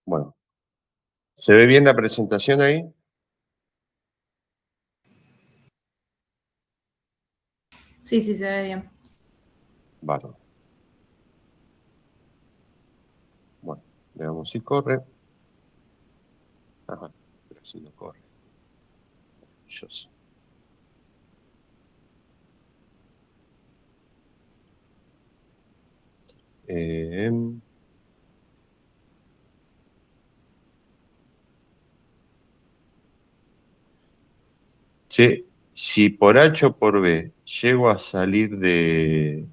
Bueno, ¿se ve bien la presentación ahí? Sí, sí, se ve bien. Bárbaro. Bueno, veamos si corre. Ajá, pero si no corre. Maravilloso. Eh, Che, si por H o por B llego a salir del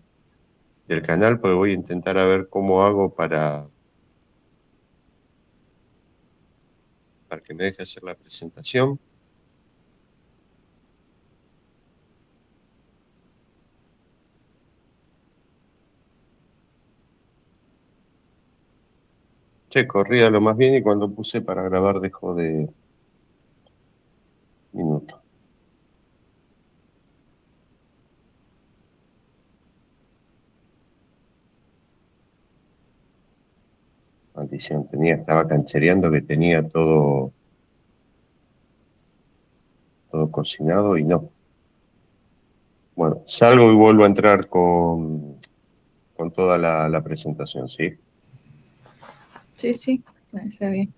canal, pues voy a intentar a ver cómo hago para que me deje hacer la presentación. Che, corría lo más bien y cuando puse para grabar dejó de minuto. Maldición, estaba canchereando que tenía todo cocinado y no. Bueno, salgo y vuelvo a entrar con toda la presentación, ¿sí? Sí, sí, está bien.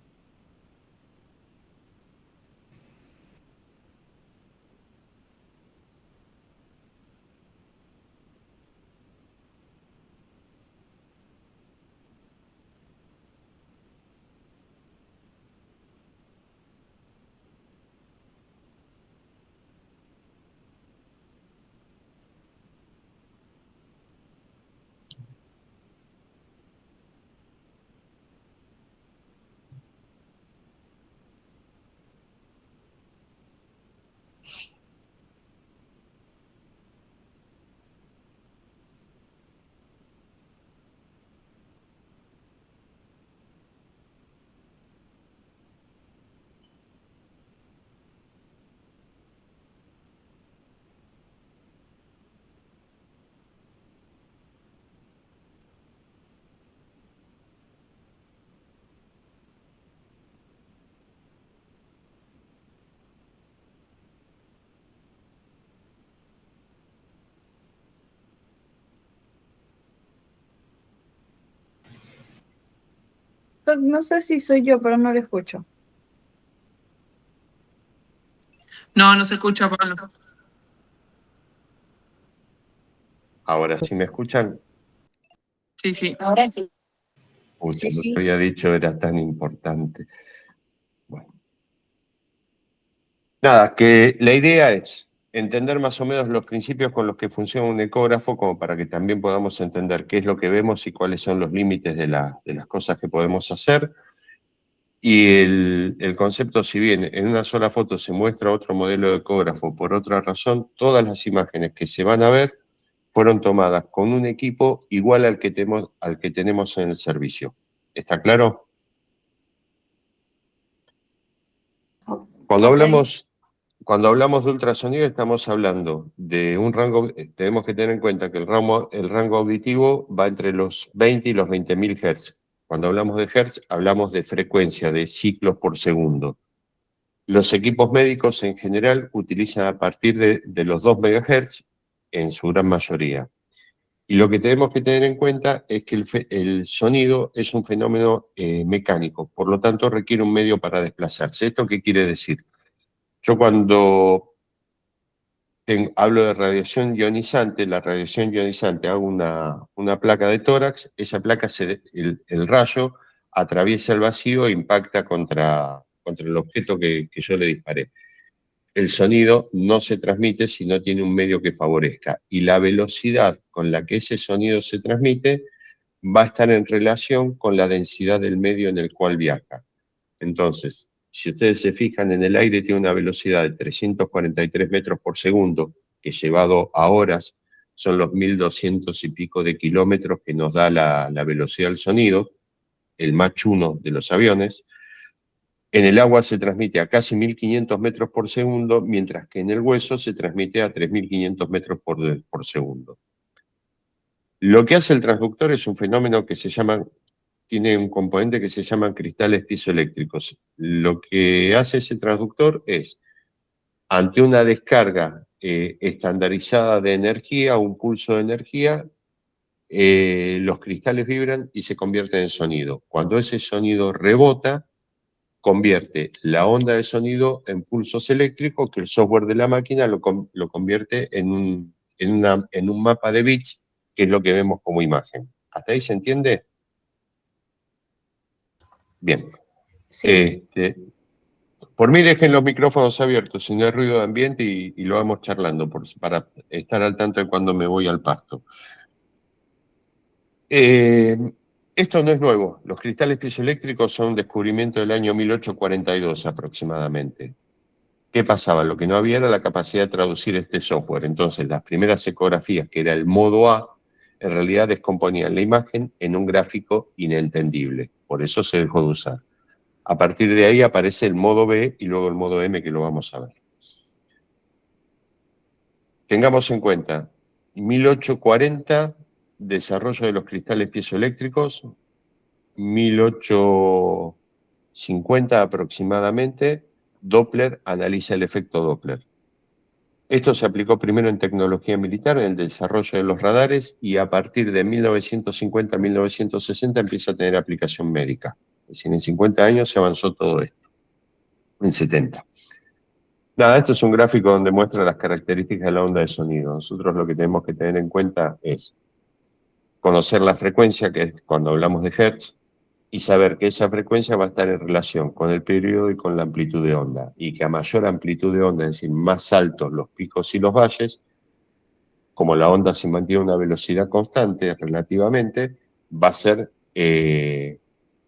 No sé si soy yo, pero no lo escucho. No, no se escucha, Pablo. Ahora sí me escuchan. Sí, sí. Ahora sí. Pucha, Sí, lo sí. que había dicho era tan importante. Bueno. Nada, que la idea es entender más o menos los principios con los que funciona un ecógrafo, como para que también podamos entender qué es lo que vemos y cuáles son los límites de las cosas que podemos hacer. Y el concepto, si bien en una sola foto se muestra otro modelo de ecógrafo por otra razón, todas las imágenes que se van a ver fueron tomadas con un equipo igual al que tenemos en el servicio. ¿Está claro? Cuando Ok. Cuando hablamos de ultrasonido estamos hablando de un rango, tenemos que tener en cuenta que el rango auditivo va entre los 20 y los 20.000 Hz. Cuando hablamos de Hz, hablamos de frecuencia, de ciclos por segundo. Los equipos médicos en general utilizan a partir de los 2 MHz en su gran mayoría. Y lo que tenemos que tener en cuenta es que el sonido es un fenómeno mecánico, por lo tanto requiere un medio para desplazarse. ¿Esto qué quiere decir? Yo cuando hablo de radiación ionizante, la radiación ionizante, hago una placa de tórax, esa placa, el rayo atraviesa el vacío e impacta contra el objeto que yo le disparé. El sonido no se transmite si no tiene un medio que favorezca, y la velocidad con la que ese sonido se transmite va a estar en relación con la densidad del medio en el cual viaja. Entonces, si ustedes se fijan, en el aire tiene una velocidad de 343 metros por segundo, que llevado a horas son los 1.200 y pico de kilómetros que nos da la velocidad del sonido, el Mach 1 de los aviones. En el agua se transmite a casi 1.500 metros por segundo, mientras que en el hueso se transmite a 3.500 metros por segundo. Lo que hace el transductor es un fenómeno que se llama tiene un componente que se llaman cristales piezoeléctricos. Lo que hace ese transductor es, ante una descarga estandarizada de energía, un pulso de energía, los cristales vibran y se convierten en sonido. Cuando ese sonido rebota, convierte la onda de sonido en pulsos eléctricos, que el software de la máquina lo convierte en un mapa de bits, que es lo que vemos como imagen. ¿Hasta ahí se entiende? Bien. Sí. Por mí dejen los micrófonos abiertos, si no hay ruido de ambiente, y lo vamos charlando para estar al tanto de cuando me voy al pasto. Esto no es nuevo. Los cristales piezoeléctricos son un descubrimiento del año 1842 aproximadamente. ¿Qué pasaba? Lo que no había era la capacidad de traducir este software. Entonces, las primeras ecografías, que era el modo A, en realidad descomponían la imagen en un gráfico inentendible. Por eso se dejó de usar. A partir de ahí aparece el modo B y luego el modo M, que lo vamos a ver. Tengamos en cuenta, 1840, desarrollo de los cristales piezoeléctricos, 1850 aproximadamente, Doppler analiza el efecto Doppler. Esto se aplicó primero en tecnología militar, en el desarrollo de los radares, y a partir de 1950-1960 empieza a tener aplicación médica. Es decir, en 50 años se avanzó todo esto, en 70. Nada, esto es un gráfico donde muestra las características de la onda de sonido. Nosotros lo que tenemos que tener en cuenta es conocer la frecuencia, que es cuando hablamos de hertz, y saber que esa frecuencia va a estar en relación con el periodo y con la amplitud de onda, y que a mayor amplitud de onda, es decir, más altos los picos y los valles, como la onda se mantiene a una velocidad constante relativamente, va a ser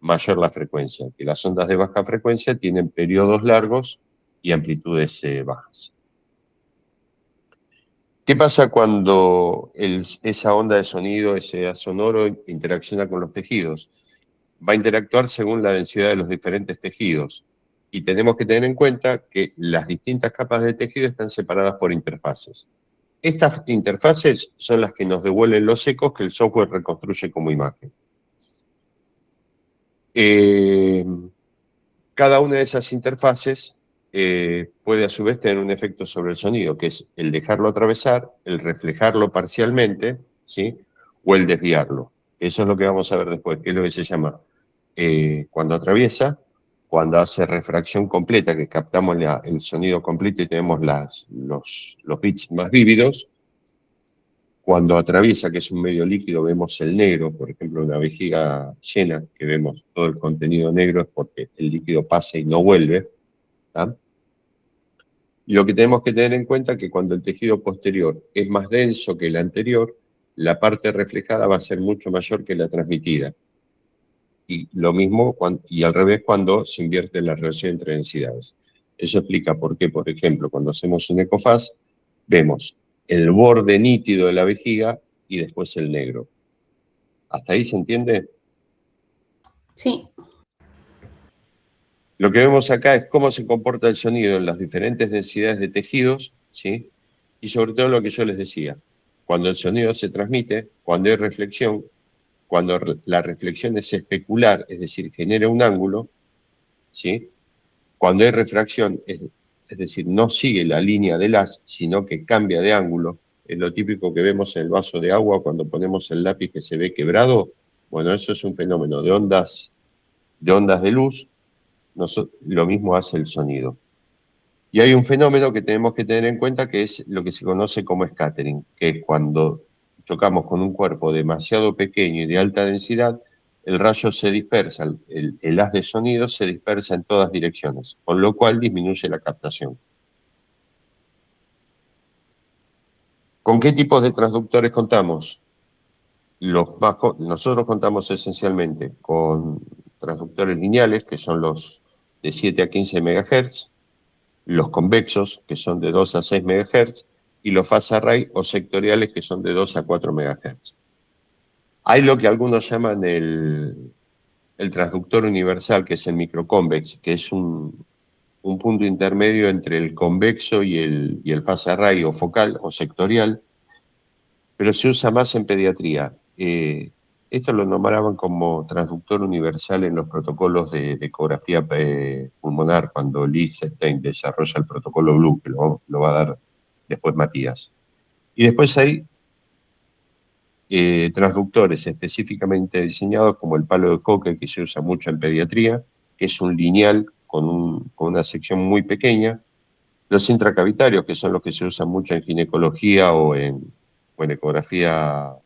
mayor la frecuencia, que las ondas de baja frecuencia tienen periodos largos y amplitudes bajas. ¿Qué pasa cuando esa onda de sonido, ese sonoro, interacciona con los tejidos? Va a interactuar según la densidad de los diferentes tejidos. Y tenemos que tener en cuenta que las distintas capas de tejido están separadas por interfaces. Estas interfaces son las que nos devuelven los ecos que el software reconstruye como imagen. Cada una de esas interfaces puede a su vez tener un efecto sobre el sonido, que es el dejarlo atravesar, el reflejarlo parcialmente, ¿sí? O el desviarlo. Eso es lo que vamos a ver después, que es lo que se llama cuando atraviesa, cuando hace refracción completa, que captamos el sonido completo y tenemos los bits más vívidos. Cuando atraviesa, que es un medio líquido, vemos el negro, por ejemplo, una vejiga llena, que vemos todo el contenido negro, es porque el líquido pasa y no vuelve. ¿Tá? Y lo que tenemos que tener en cuenta es que cuando el tejido posterior es más denso que el anterior, la parte reflejada va a ser mucho mayor que la transmitida. Y lo mismo, y al revés, cuando se invierte la relación entre densidades. Eso explica por qué, por ejemplo, cuando hacemos un ecofaz, vemos el borde nítido de la vejiga y después el negro. ¿Hasta ahí se entiende? Sí. Lo que vemos acá es cómo se comporta el sonido en las diferentes densidades de tejidos, ¿sí? Y sobre todo lo que yo les decía, cuando el sonido se transmite, cuando hay reflexión, cuando la reflexión es especular, es decir, genera un ángulo, ¿sí? Cuando hay refracción, es decir, no sigue la línea del haz, sino que cambia de ángulo. Es lo típico que vemos en el vaso de agua cuando ponemos el lápiz que se ve quebrado. Bueno, eso es un fenómeno de ondas de luz. Lo mismo hace el sonido. Y hay un fenómeno que tenemos que tener en cuenta, que es lo que se conoce como scattering, que es cuando chocamos con un cuerpo demasiado pequeño y de alta densidad, el rayo se dispersa, el haz de sonido se dispersa en todas direcciones, con lo cual disminuye la captación. ¿Con qué tipos de transductores contamos? Nosotros contamos esencialmente con transductores lineales, que son los de 7 a 15 MHz, los convexos, que son de 2 a 6 MHz, y los phase array o sectoriales, que son de 2 a 4 MHz. Hay lo que algunos llaman el transductor universal, que es el microconvex, que es un punto intermedio entre el convexo y el phase array o focal o sectorial, pero se usa más en pediatría. Esto lo nombraban como transductor universal en los protocolos de ecografía pulmonar cuando Liechtenstein desarrolla el protocolo Blue, que lo va a dar después Matías. Y después hay transductores específicamente diseñados como el palo de coque, que se usa mucho en pediatría, que es un lineal con una sección muy pequeña. Los intracavitarios, que son los que se usan mucho en ginecología o en ecografía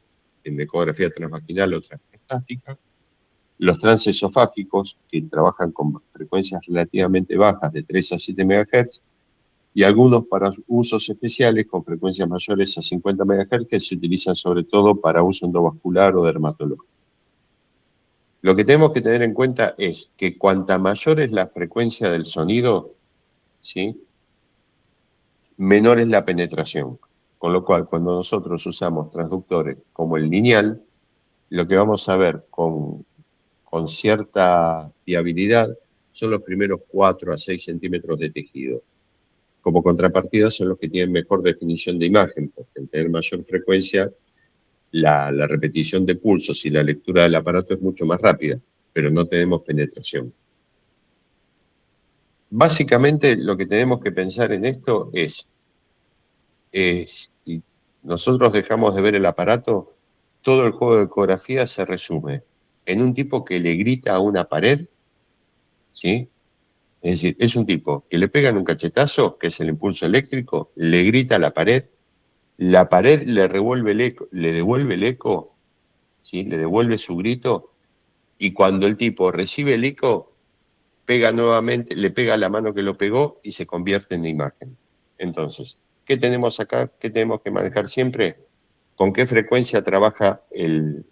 transvaginal o transestática. Los transesofágicos, que trabajan con frecuencias relativamente bajas de 3 a 7 MHz, y algunos para usos especiales con frecuencias mayores a 50 MHz que se utilizan sobre todo para uso endovascular o dermatológico. Lo que tenemos que tener en cuenta es que cuanta mayor es la frecuencia del sonido, ¿sí?, menor es la penetración. Con lo cual, cuando nosotros usamos transductores como el lineal, lo que vamos a ver con cierta fiabilidad son los primeros 4 a 6 centímetros de tejido. Como contrapartida son los que tienen mejor definición de imagen, porque al tener mayor frecuencia, la repetición de pulsos y la lectura del aparato es mucho más rápida, pero no tenemos penetración. Básicamente lo que tenemos que pensar en esto es si nosotros dejamos de ver el aparato, todo el juego de ecografía se resume en un tipo que le grita a una pared, ¿sí? Es decir, es un tipo que le pegan un cachetazo, que es el impulso eléctrico, le grita a la pared le devuelve el eco, ¿sí?, le devuelve su grito, y cuando el tipo recibe el eco, pega nuevamente, le pega la mano que lo pegó y se convierte en imagen. Entonces, ¿qué tenemos acá? ¿Qué tenemos que manejar siempre? ¿Con qué frecuencia trabaja el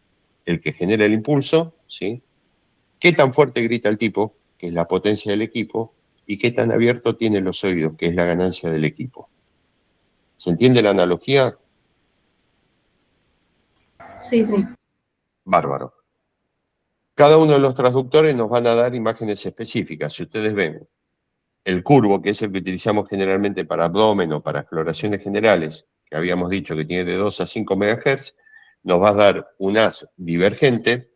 que genera el impulso? ¿Sí? ¿Qué tan fuerte grita el tipo, que es la potencia del equipo? ¿Y qué tan abierto tiene los oídos, que es la ganancia del equipo? ¿Se entiende la analogía? Sí, sí. Bárbaro. Cada uno de los transductores nos van a dar imágenes específicas. Si ustedes ven el curvo, que es el que utilizamos generalmente para abdomen o para exploraciones generales, que habíamos dicho que tiene de 2 a 5 MHz, nos va a dar un haz divergente,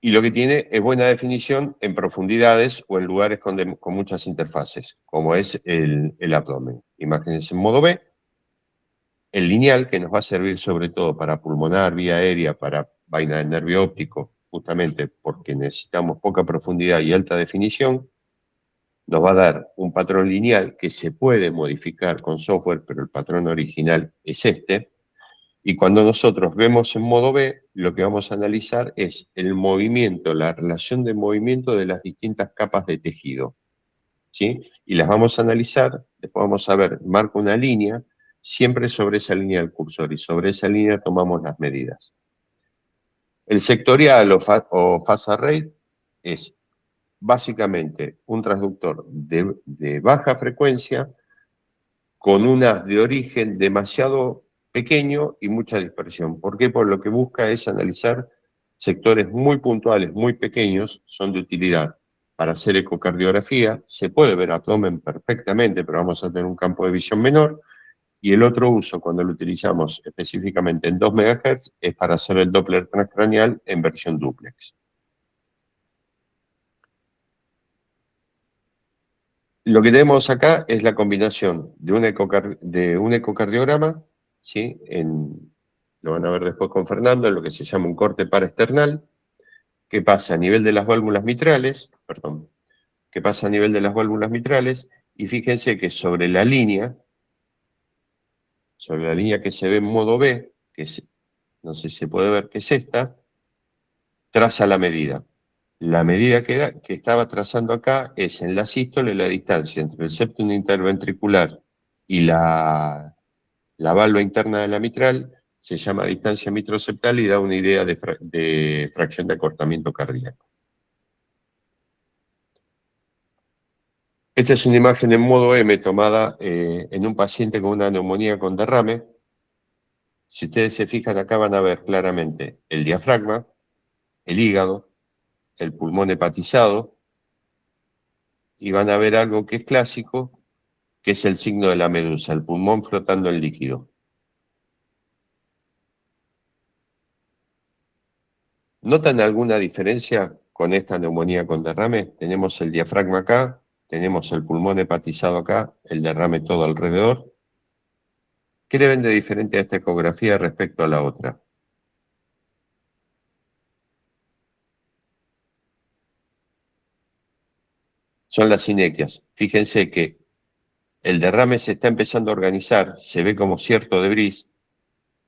y lo que tiene es buena definición en profundidades o en lugares con muchas interfaces, como es el abdomen. Imágenes en modo B, el lineal, que nos va a servir sobre todo para pulmonar, vía aérea, para vaina de nervio óptico, justamente porque necesitamos poca profundidad y alta definición. Nos va a dar un patrón lineal que se puede modificar con software, pero el patrón original es este. Y cuando nosotros vemos en modo B, lo que vamos a analizar es el movimiento, la relación de movimiento de las distintas capas de tejido, ¿sí? Y las vamos a analizar, después vamos a ver, marco una línea, siempre sobre esa línea del cursor, y sobre esa línea tomamos las medidas. El sectorial o phase array es básicamente un transductor de baja frecuencia con un haz de origen demasiado pequeño y mucha dispersión. ¿Por qué? Por lo que busca es analizar sectores muy puntuales, muy pequeños, son de utilidad para hacer ecocardiografía. Se puede ver abdomen perfectamente, pero vamos a tener un campo de visión menor. Y el otro uso, cuando lo utilizamos específicamente en 2 MHz, es para hacer el Doppler transcraneal en versión dúplex. Lo que tenemos acá es la combinación de un ecocardiograma, ¿sí? Lo van a ver después con Fernando, en lo que se llama un corte paraesternal, que pasa a nivel de las válvulas mitrales, y fíjense que sobre la línea que se ve en modo B, que no sé si se puede ver que es esta, traza la medida. La medida que estaba trazando acá es en la sístole la distancia entre el septum interventricular y la valva interna de la mitral, se llama distancia mitroseptal y da una idea de fracción de acortamiento cardíaco. Esta es una imagen en modo M tomada en un paciente con una neumonía con derrame. Si ustedes se fijan acá van a ver claramente el diafragma, el hígado, el pulmón hepatizado, y van a ver algo que es clásico, que es el signo de la medusa, el pulmón flotando en líquido. ¿Notan alguna diferencia con esta neumonía con derrame? Tenemos el diafragma acá, tenemos el pulmón hepatizado acá, el derrame todo alrededor. ¿Qué le ven de diferente a esta ecografía respecto a la otra? Son las sinequias. Fíjense que el derrame se está empezando a organizar, se ve como cierto debris.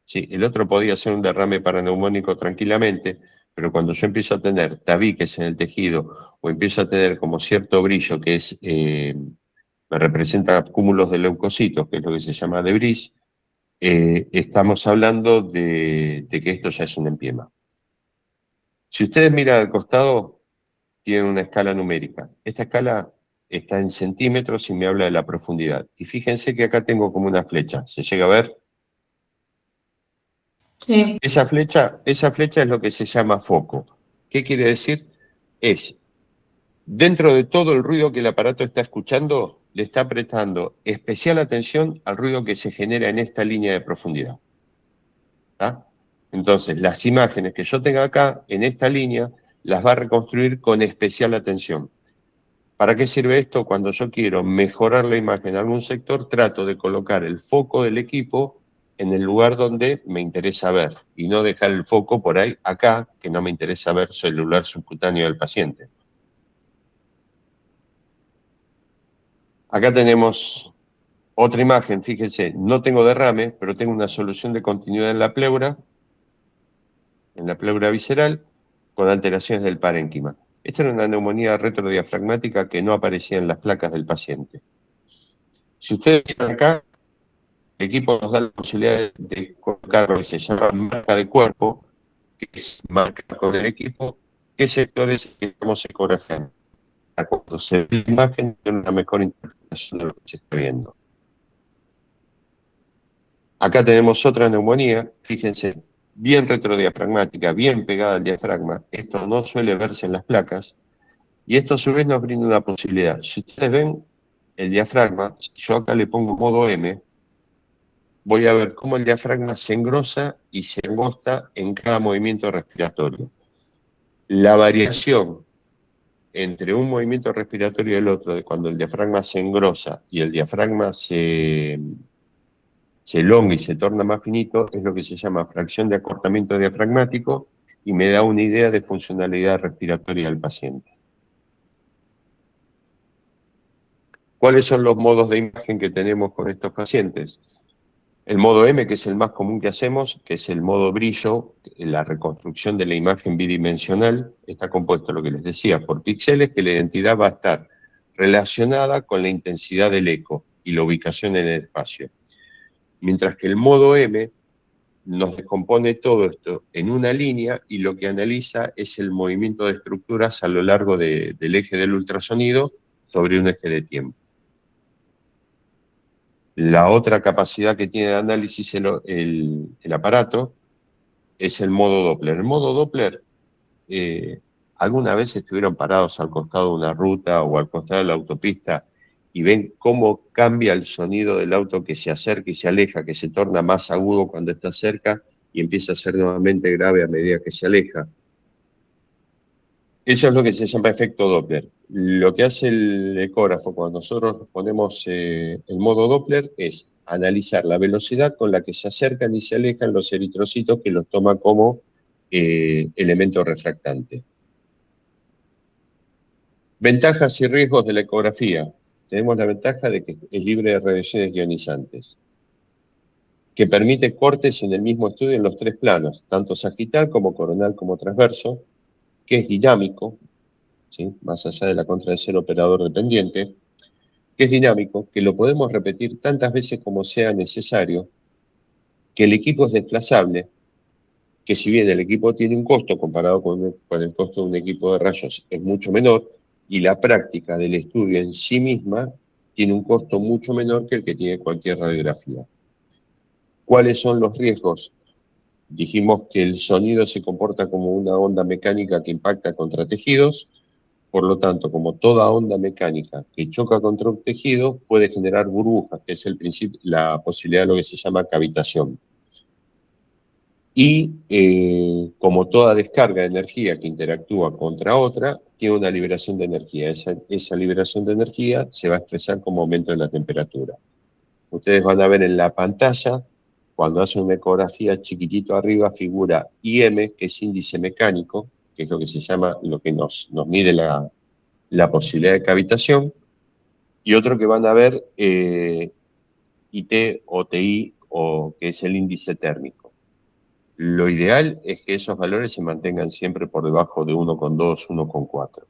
Sí, el otro podía ser un derrame paraneumónico tranquilamente, pero cuando yo empiezo a tener tabiques en el tejido o empiezo a tener como cierto brillo que es, me representa cúmulos de leucocitos, que es lo que se llama debris, estamos hablando de que esto ya es un empiema. Si ustedes miran al costado, tienen una escala numérica. Esta escala está en centímetros y me habla de la profundidad. Y fíjense que acá tengo como una flecha. ¿Se llega a ver? Sí. Esa flecha es lo que se llama foco. ¿Qué quiere decir? Es, dentro de todo el ruido que el aparato está escuchando, le está prestando especial atención al ruido que se genera en esta línea de profundidad. ¿Tá? Entonces, las imágenes que yo tenga acá, en esta línea, las va a reconstruir con especial atención. ¿Para qué sirve esto? Cuando yo quiero mejorar la imagen en algún sector, trato de colocar el foco del equipo en el lugar donde me interesa ver y no dejar el foco por ahí, acá, que no me interesa ver celular subcutáneo del paciente. Acá tenemos otra imagen, fíjense, no tengo derrame, pero tengo una solución de continuidad en la pleura visceral, con alteraciones del parénquima. Esta era una neumonía retrodiafragmática que no aparecía en las placas del paciente. Si ustedes miran acá, el equipo nos da la posibilidad de colocar lo que se llama marca de cuerpo, que es marcar con el equipo qué sectores estamos ecografiando. Cuando se ve la imagen, tiene una mejor interpretación de lo que se está viendo. Acá tenemos otra neumonía, fíjense, bien retrodiafragmática, bien pegada al diafragma. Esto no suele verse en las placas. Y esto a su vez nos brinda una posibilidad. Si ustedes ven el diafragma, si yo acá le pongo modo M, voy a ver cómo el diafragma se engrosa y se angosta en cada movimiento respiratorio. La variación entre un movimiento respiratorio y el otro, de cuando el diafragma se engrosa y el diafragma se elonga y se torna más finito, es lo que se llama fracción de acortamiento diafragmático y me da una idea de funcionalidad respiratoria del paciente. ¿Cuáles son los modos de imagen que tenemos con estos pacientes? El modo M, que es el más común que hacemos, que es el modo brillo, la reconstrucción de la imagen bidimensional, está compuesto, lo que les decía, por píxeles que la identidad va a estar relacionada con la intensidad del eco y la ubicación en el espacio. Mientras que el modo M nos descompone todo esto en una línea y lo que analiza es el movimiento de estructuras a lo largo del eje del ultrasonido sobre un eje de tiempo. La otra capacidad que tiene de análisis el aparato es el modo Doppler. El modo Doppler, ¿alguna vez estuvieron parados al costado de una ruta o al costado de la autopista y ven cómo cambia el sonido del auto que se acerca y se aleja, que se torna más agudo cuando está cerca y empieza a ser nuevamente grave a medida que se aleja? Eso es lo que se llama efecto Doppler. Lo que hace el ecógrafo cuando nosotros ponemos el modo Doppler es analizar la velocidad con la que se acercan y se alejan los eritrocitos que los toma como elemento refractante. Ventajas y riesgos de la ecografía. Tenemos la ventaja de que es libre de radiaciones ionizantes, que permite cortes en el mismo estudio en los tres planos, tanto sagital como coronal como transverso, que es dinámico, ¿sí? Más allá de la contra de ser operador dependiente, que es dinámico, que lo podemos repetir tantas veces como sea necesario, que el equipo es desplazable, que si bien el equipo tiene un costo comparado con el costo de un equipo de rayos es mucho menor, y la práctica del estudio en sí misma tiene un costo mucho menor que el que tiene cualquier radiografía. ¿Cuáles son los riesgos? Dijimos que el sonido se comporta como una onda mecánica que impacta contra tejidos. Por lo tanto, como toda onda mecánica que choca contra un tejido, puede generar burbujas, que es la posibilidad de lo que se llama cavitación. y como toda descarga de energía que interactúa contra otra, tiene una liberación de energía. Esa liberación de energía se va a expresar como aumento de la temperatura. Ustedes van a ver en la pantalla, cuando hacen una ecografía chiquitito arriba, figura IM, que es índice mecánico, que es lo que se llama, lo que nos mide la posibilidad de cavitación, y otro que van a ver IT o TI, o que es el índice térmico. Lo ideal es que esos valores se mantengan siempre por debajo de 1,2, 1,4.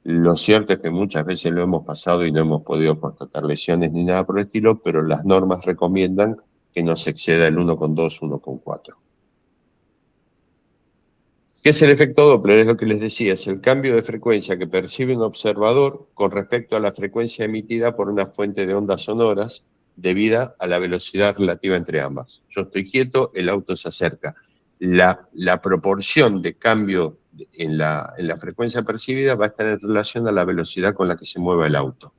Lo cierto es que muchas veces lo hemos pasado y no hemos podido constatar lesiones ni nada por el estilo, pero las normas recomiendan que no se exceda el 1,2, 1,4. ¿Qué es el efecto Doppler? Es lo que les decía, es el cambio de frecuencia que percibe un observador con respecto a la frecuencia emitida por una fuente de ondas sonoras debida a la velocidad relativa entre ambas. Yo estoy quieto, el auto se acerca. La proporción de cambio en la frecuencia percibida va a estar en relación a la velocidad con la que se mueve el auto.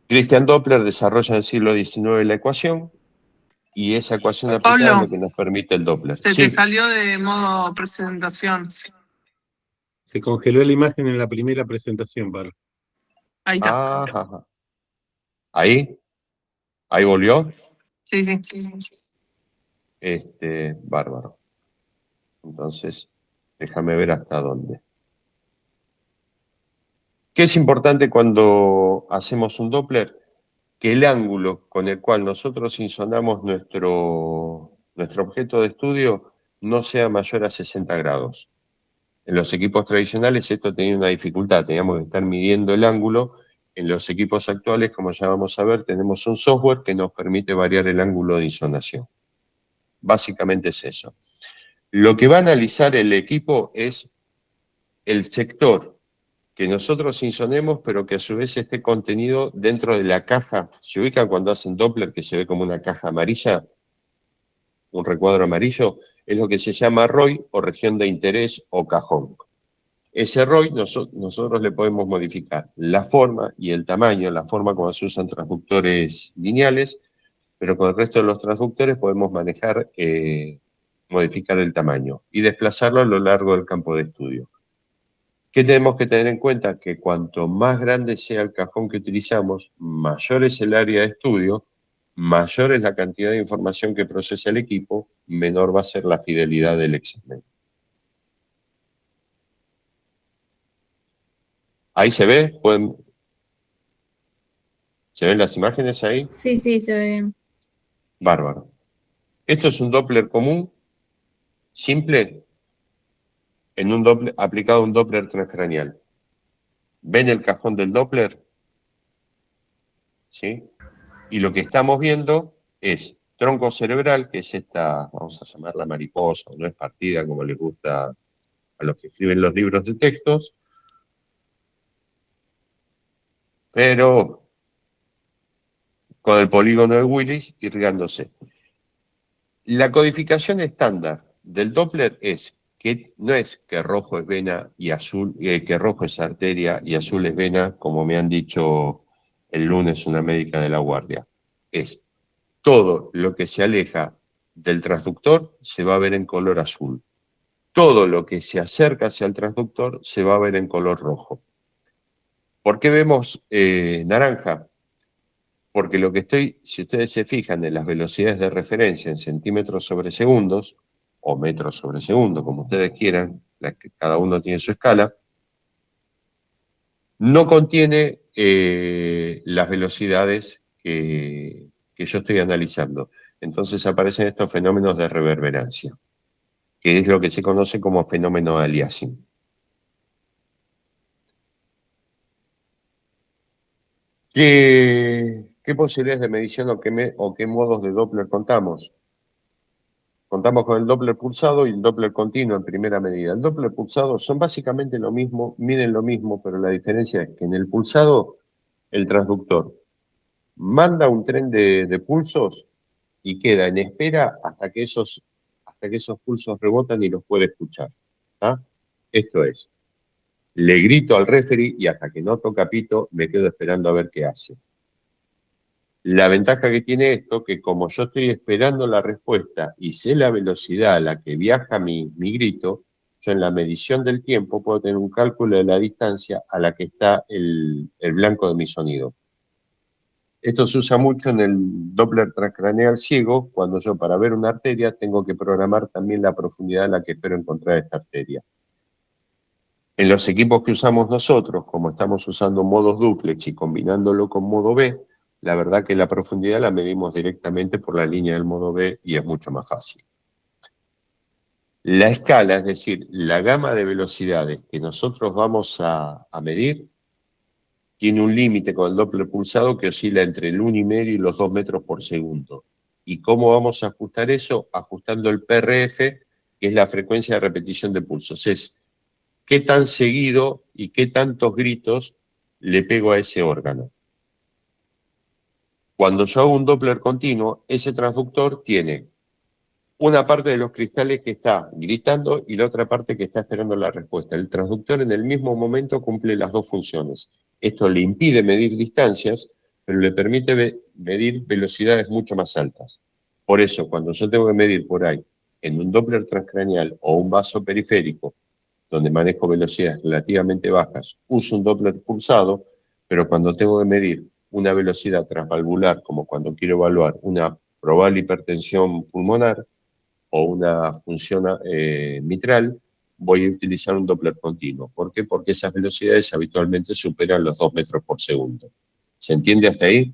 Christian Doppler desarrolla en el siglo XIX la ecuación, y esa ecuación aplicada es Pablo, lo que nos permite el Doppler. se te salió de modo presentación. Se congeló la imagen en la primera presentación, Pablo. Ahí está. Ajá. ¿Ahí? ¿Ahí volvió? Sí, sí. Bárbaro. Entonces, déjame ver hasta dónde. ¿Qué es importante cuando hacemos un Doppler? Que el ángulo con el cual nosotros insonamos nuestro objeto de estudio no sea mayor a 60 grados. En los equipos tradicionales esto tenía una dificultad, teníamos que estar midiendo el ángulo. En los equipos actuales, como ya vamos a ver, tenemos un software que nos permite variar el ángulo de insonación. Básicamente es eso. Lo que va a analizar el equipo es el sector que nosotros insonemos, pero que a su vez esté contenido dentro de la caja. ¿Se ubican cuando hacen Doppler, que se ve como una caja amarilla? Un recuadro amarillo. Es lo que se llama ROI, o región de interés, o cajón. Ese ROI nosotros le podemos modificar la forma y el tamaño, la forma como se usan transductores lineales, pero con el resto de los transductores podemos manejar, modificar el tamaño y desplazarlo a lo largo del campo de estudio. ¿Qué tenemos que tener en cuenta? Que cuanto más grande sea el cajón que utilizamos, mayor es el área de estudio, mayor es la cantidad de información que procesa el equipo, menor va a ser la fidelidad del examen. ¿Ahí se ve? ¿Se ven las imágenes ahí? Sí, sí, se ve bien. Bárbaro. Esto es un Doppler común, simple, aplicado a un Doppler transcranial. ¿Ven el cajón del Doppler? ¿Sí? Y lo que estamos viendo es tronco cerebral, que es esta, vamos a llamarla mariposa, no es partida como les gusta a los que escriben los libros de textos, pero con el polígono de Willis irrigándose. La codificación estándar del Doppler es que no es que rojo es vena y azul, que rojo es arteria y azul es vena, como me han dicho el lunes una médica de la guardia. Es todo lo que se aleja del transductor se va a ver en color azul. Todo lo que se acerca hacia el transductor se va a ver en color rojo. ¿Por qué vemos naranja? Porque lo que si ustedes se fijan en las velocidades de referencia en centímetros sobre segundos, o metros sobre segundo, como ustedes quieran, cada uno tiene su escala, no contiene las velocidades que yo estoy analizando. Entonces aparecen estos fenómenos de reverberancia, que es lo que se conoce como fenómeno de aliasing. ¿Qué posibilidades de medición o qué modos de Doppler contamos? Contamos con el Doppler pulsado y el Doppler continuo en primera medida. El Doppler pulsado son básicamente lo mismo, miden lo mismo, pero la diferencia es que en el pulsado el transductor manda un tren de pulsos y queda en espera hasta que esos pulsos rebotan y los puede escuchar. ¿Ah? Esto es, le grito al referee y hasta que no toca pito me quedo esperando a ver qué hace. La ventaja que tiene esto, que como yo estoy esperando la respuesta y sé la velocidad a la que viaja mi grito, yo en la medición del tiempo puedo tener un cálculo de la distancia a la que está el blanco de mi sonido. Esto se usa mucho en el Doppler transcraneal ciego, cuando yo para ver una arteria tengo que programar también la profundidad a la que espero encontrar esta arteria. En los equipos que usamos nosotros, como estamos usando modos duplex y combinándolo con modo B, la verdad que la profundidad la medimos directamente por la línea del modo B y es mucho más fácil. La escala, es decir, la gama de velocidades que nosotros vamos a medir, tiene un límite con el Doppler pulsado que oscila entre el 1,5 y los 2 metros por segundo. ¿Y cómo vamos a ajustar eso? Ajustando el PRF, que es la frecuencia de repetición de pulsos. Es qué tan seguido y qué tantos gritos le pego a ese órgano. Cuando yo hago un Doppler continuo, ese transductor tiene una parte de los cristales que está gritando y la otra parte que está esperando la respuesta. El transductor en el mismo momento cumple las dos funciones. Esto le impide medir distancias, pero le permite medir velocidades mucho más altas. Por eso, cuando yo tengo que medir por ahí, en un Doppler transcraneal o un vaso periférico, donde manejo velocidades relativamente bajas, uso un Doppler pulsado, pero cuando tengo que medir una velocidad transvalvular, como cuando quiero evaluar una probable hipertensión pulmonar o una función mitral, voy a utilizar un Doppler continuo. ¿Por qué? Porque esas velocidades habitualmente superan los 2 metros por segundo. ¿Se entiende hasta ahí?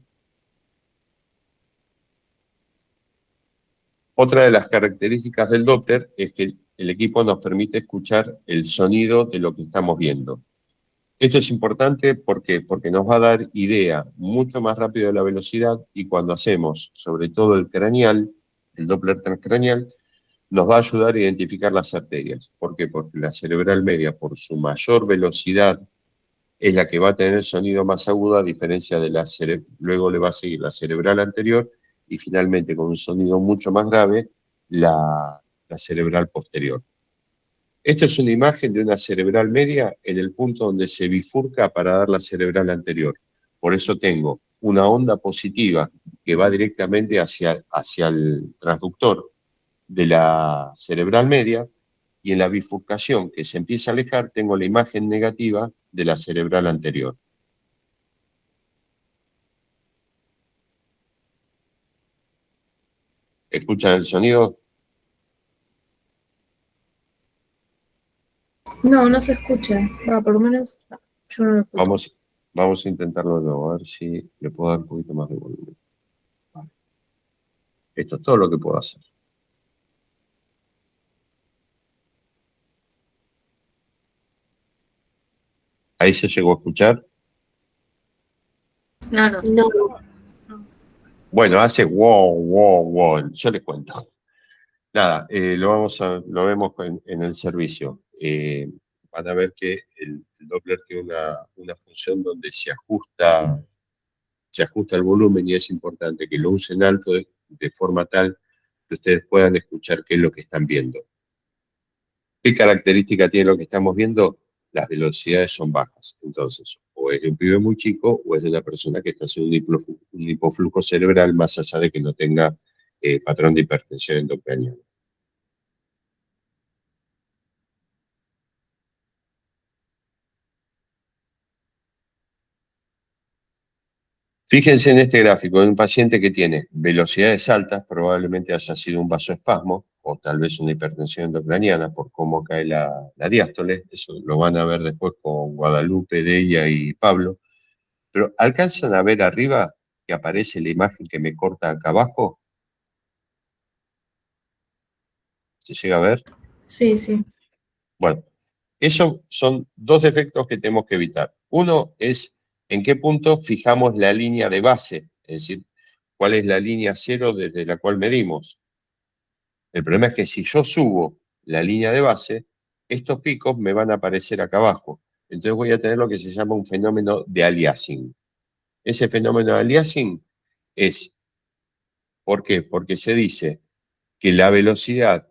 Otra de las características del Doppler es que el equipo nos permite escuchar el sonido de lo que estamos viendo. Esto es importante porque nos va a dar idea mucho más rápido de la velocidad y cuando hacemos, sobre todo el craneal, el Doppler transcraneal, nos va a ayudar a identificar las arterias. ¿Por qué? Porque la cerebral media, por su mayor velocidad, es la que va a tener el sonido más agudo, a diferencia de la luego le va a seguir la cerebral anterior y finalmente con un sonido mucho más grave, la cerebral posterior. Esta es una imagen de una cerebral media en el punto donde se bifurca para dar la cerebral anterior. Por eso tengo una onda positiva que va directamente hacia el transductor de la cerebral media y en la bifurcación que se empieza a alejar tengo la imagen negativa de la cerebral anterior. ¿Escuchan el sonido? No, no se escucha. Por lo menos yo no lo escucho. Vamos a intentarlo de nuevo, a ver si le puedo dar un poquito más de volumen. Esto es todo lo que puedo hacer. ¿Ahí se llegó a escuchar? No. Bueno, hace wow, wow, wow. Yo les cuento. Nada, lo vemos en el servicio. Van a ver que el Doppler tiene una función donde se ajusta el volumen y es importante que lo usen alto de forma tal que ustedes puedan escuchar qué es lo que están viendo. ¿Qué característica tiene lo que estamos viendo? Las velocidades son bajas. Entonces, o es de un pibe muy chico o es de una persona que está haciendo un hipoflujo cerebral más allá de que no tenga patrón de hipertensión endocraniana. Fíjense en este gráfico de un paciente que tiene velocidades altas, probablemente haya sido un vasoespasmo o tal vez una hipertensión endocraniana por cómo cae la diástole. Eso lo van a ver después con Guadalupe, Deya y Pablo. Pero ¿alcanzan a ver arriba que aparece la imagen que me corta acá abajo? ¿Se llega a ver? Sí. Bueno, esos son dos efectos que tenemos que evitar. Uno es en qué punto fijamos la línea de base, es decir, cuál es la línea cero desde la cual medimos. El problema es que si yo subo la línea de base, estos picos me van a aparecer acá abajo. Entonces voy a tener lo que se llama un fenómeno de aliasing. Ese fenómeno de aliasing es, ¿por qué? Porque se dice que la velocidad,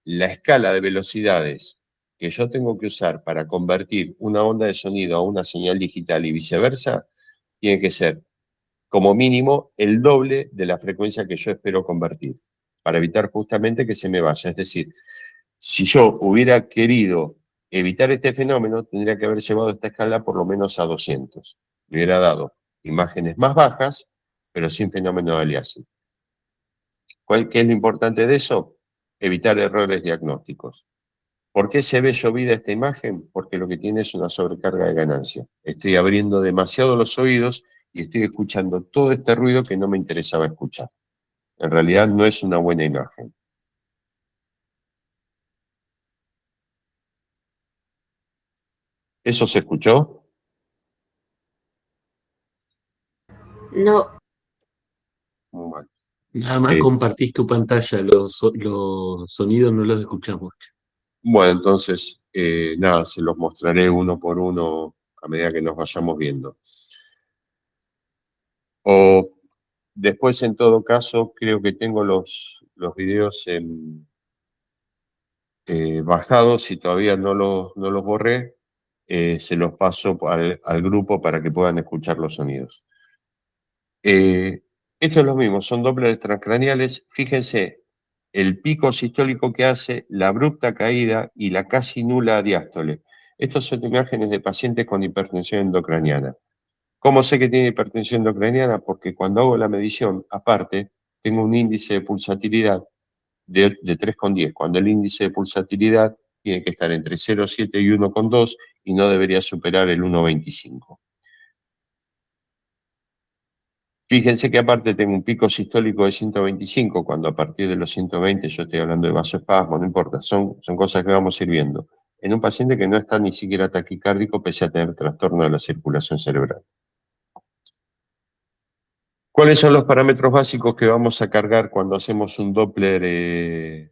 la escala de velocidades que yo tengo que usar para convertir una onda de sonido a una señal digital y viceversa, tiene que ser como mínimo el doble de la frecuencia que yo espero convertir, para evitar justamente que se me vaya. Es decir, si yo hubiera querido evitar este fenómeno, tendría que haber llevado esta escala por lo menos a 200. Me hubiera dado imágenes más bajas, pero sin fenómeno de aliasing. ¿Qué es lo importante de eso? Evitar errores diagnósticos. ¿Por qué se ve llovida esta imagen? Porque lo que tiene es una sobrecarga de ganancia. Estoy abriendo demasiado los oídos y estoy escuchando todo este ruido que no me interesaba escuchar. En realidad no es una buena imagen. ¿Eso se escuchó? No. Bueno. Nada más compartís tu pantalla, los sonidos no los escuchamos. Bueno, entonces, nada, se los mostraré uno por uno a medida que nos vayamos viendo. O después, en todo caso, creo que tengo los videos bajados, si todavía no los borré, se los paso al grupo para que puedan escuchar los sonidos. Esto es lo mismo, son Doppler transcraneales. Fíjense el pico sistólico que hace, la abrupta caída y la casi nula diástole. Estas son imágenes de pacientes con hipertensión endocraniana. ¿Cómo sé que tiene hipertensión endocraniana? Porque cuando hago la medición, aparte, tengo un índice de pulsatilidad de 3,10, cuando el índice de pulsatilidad tiene que estar entre 0,7 y 1,2 y no debería superar el 1,25. Fíjense que aparte tengo un pico sistólico de 125, cuando a partir de los 120 yo estoy hablando de vasoespasmo, no importa, son cosas que vamos a ir viendo. En un paciente que no está ni siquiera taquicárdico pese a tener trastorno de la circulación cerebral. ¿Cuáles son los parámetros básicos que vamos a cargar cuando hacemos un Doppler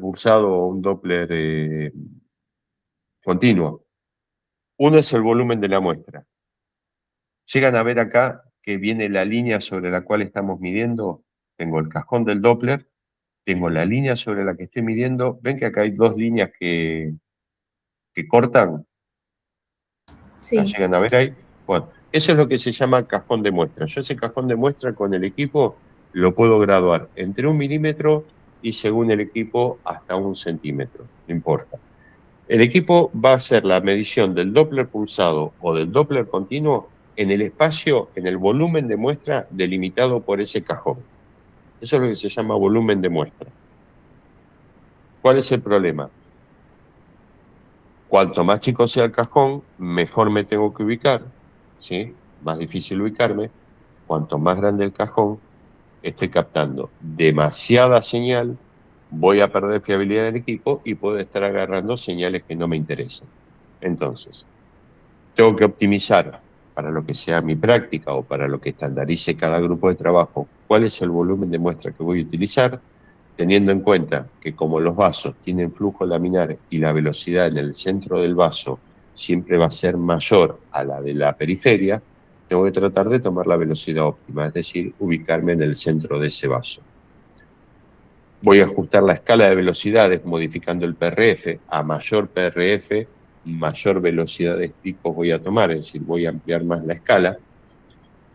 pulsado o un Doppler continuo? Uno es el volumen de la muestra. Llegan a ver acá que viene la línea sobre la cual estamos midiendo. Tengo el cajón del Doppler, tengo la línea sobre la que estoy midiendo. ¿Ven que acá hay dos líneas que cortan? Sí. ¿La llegan a ver ahí? Bueno, eso es lo que se llama cajón de muestra. Yo ese cajón de muestra con el equipo lo puedo graduar entre 1 milímetro y según el equipo hasta 1 centímetro, no importa. El equipo va a hacer la medición del Doppler pulsado o del Doppler continuo en el espacio, en el volumen de muestra delimitado por ese cajón. Eso es lo que se llama volumen de muestra. ¿Cuál es el problema? Cuanto más chico sea el cajón, mejor me tengo que ubicar, ¿sí? Más difícil ubicarme. Cuanto más grande el cajón, estoy captando demasiada señal, voy a perder fiabilidad del equipo y puedo estar agarrando señales que no me interesan. Entonces, tengo que optimizar para lo que sea mi práctica o para lo que estandarice cada grupo de trabajo, cuál es el volumen de muestra que voy a utilizar, teniendo en cuenta que como los vasos tienen flujo laminar y la velocidad en el centro del vaso siempre va a ser mayor a la de la periferia, tengo que tratar de tomar la velocidad óptima, es decir, ubicarme en el centro de ese vaso. Voy a ajustar la escala de velocidades modificando el PRF. A mayor PRF, mayor velocidad de picos voy a tomar, es decir, voy a ampliar más la escala,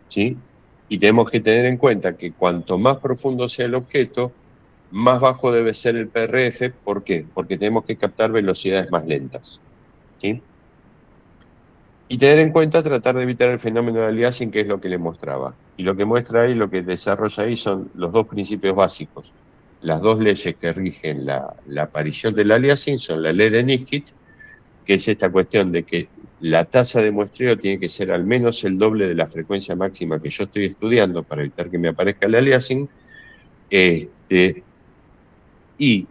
¿sí? Y tenemos que tener en cuenta que cuanto más profundo sea el objeto, más bajo debe ser el PRF. ¿Por qué? Porque tenemos que captar velocidades más lentas, ¿sí? Y tener en cuenta tratar de evitar el fenómeno de aliasing, que es lo que le mostraba. Y lo que muestra ahí, lo que desarrolla ahí son los dos principios básicos. Las dos leyes que rigen la aparición del aliasing son la ley de Nikic, que es esta cuestión de que la tasa de muestreo tiene que ser al menos el doble de la frecuencia máxima que yo estoy estudiando para evitar que me aparezca el aliasing. Y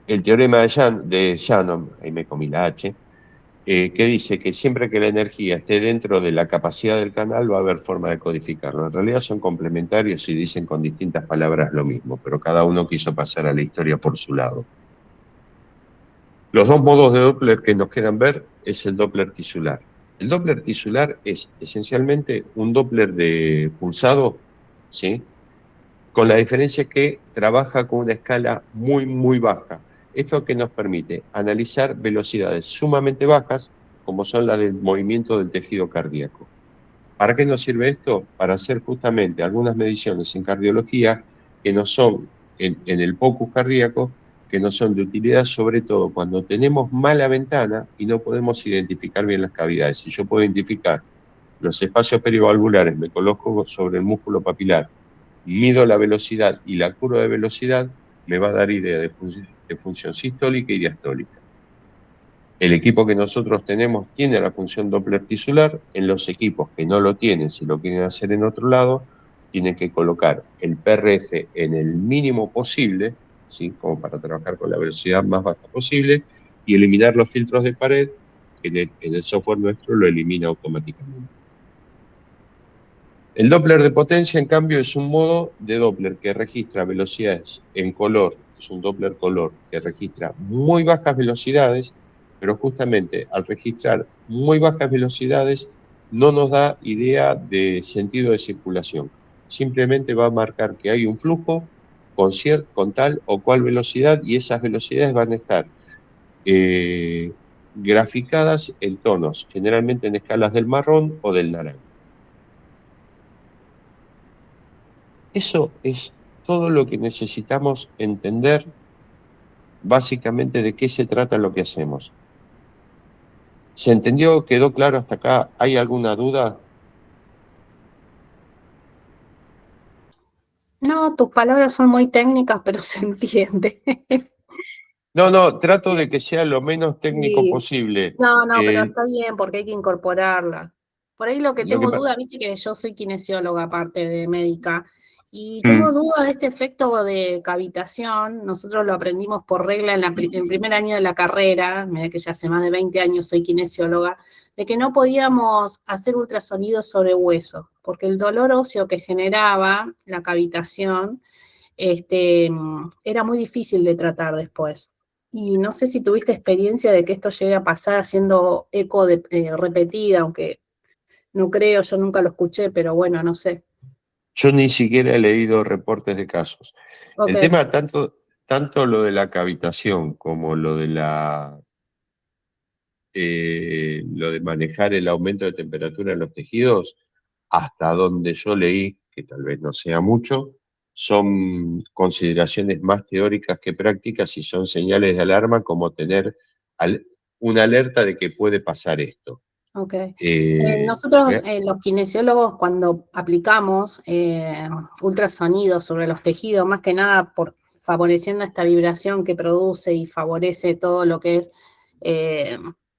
el teorema de Shannon, ahí me comí la H, que dice que siempre que la energía esté dentro de la capacidad del canal va a haber forma de codificarlo. En realidad son complementarios y dicen con distintas palabras lo mismo, pero cada uno quiso pasar a la historia por su lado. Los dos modos de Doppler que nos quedan ver es el Doppler tisular. El Doppler tisular es esencialmente un Doppler de pulsado, ¿sí? Con la diferencia que trabaja con una escala muy, muy baja. Esto que nos permite analizar velocidades sumamente bajas, como son las del movimiento del tejido cardíaco. ¿Para qué nos sirve esto? Para hacer justamente algunas mediciones en cardiología que no son, en el POCUS cardíaco, que no son de utilidad, sobre todo cuando tenemos mala ventana y no podemos identificar bien las cavidades. Si yo puedo identificar los espacios perivalvulares, me coloco sobre el músculo papilar, mido la velocidad y la curva de velocidad, me va a dar idea de función sistólica y diastólica. El equipo que nosotros tenemos tiene la función Doppler tisular. En los equipos que no lo tienen, si lo quieren hacer en otro lado, tienen que colocar el PRF en el mínimo posible, ¿sí? Como para trabajar con la velocidad más baja posible, y eliminar los filtros de pared, que en el software nuestro lo elimina automáticamente. El Doppler de potencia, en cambio, es un modo de Doppler que registra velocidades en color, es un Doppler color que registra muy bajas velocidades, pero justamente al registrar muy bajas velocidades no nos da idea de sentido de circulación. Simplemente va a marcar que hay un flujo con tal o cual velocidad, y esas velocidades van a estar graficadas en tonos, generalmente en escalas del marrón o del naranja. Eso es todo lo que necesitamos entender básicamente de qué se trata lo que hacemos. ¿Se entendió? ¿Quedó claro hasta acá? ¿Hay alguna duda? No, tus palabras son muy técnicas, pero se entiende. No, trato de que sea lo menos técnico Sí. posible. No, pero está bien porque hay que incorporarla. Por ahí lo que Lo que tengo duda, viste que yo soy kinesióloga aparte de médica, y Mm. tengo duda de este efecto de cavitación. Nosotros lo aprendimos por regla en el primer año de la carrera, mira que ya hace más de 20 años soy kinesióloga, de que no podíamos hacer ultrasonidos sobre hueso, porque el dolor óseo que generaba la cavitación era muy difícil de tratar después. Y no sé si tuviste experiencia de que esto llegue a pasar haciendo eco repetida, aunque no creo, yo nunca lo escuché, pero bueno, no sé. Yo ni siquiera he leído reportes de casos. Ok, El tema, tanto lo de la cavitación como lo de lo de manejar el aumento de temperatura en los tejidos, hasta donde yo leí, que tal vez no sea mucho, son consideraciones más teóricas que prácticas y son señales de alarma como tener una alerta de que puede pasar esto. ok. Eh, Nosotros, ¿eh? los kinesiólogos, cuando aplicamos ultrasonidos sobre los tejidos, más que nada favoreciendo esta vibración que produce y favorece todo lo que es,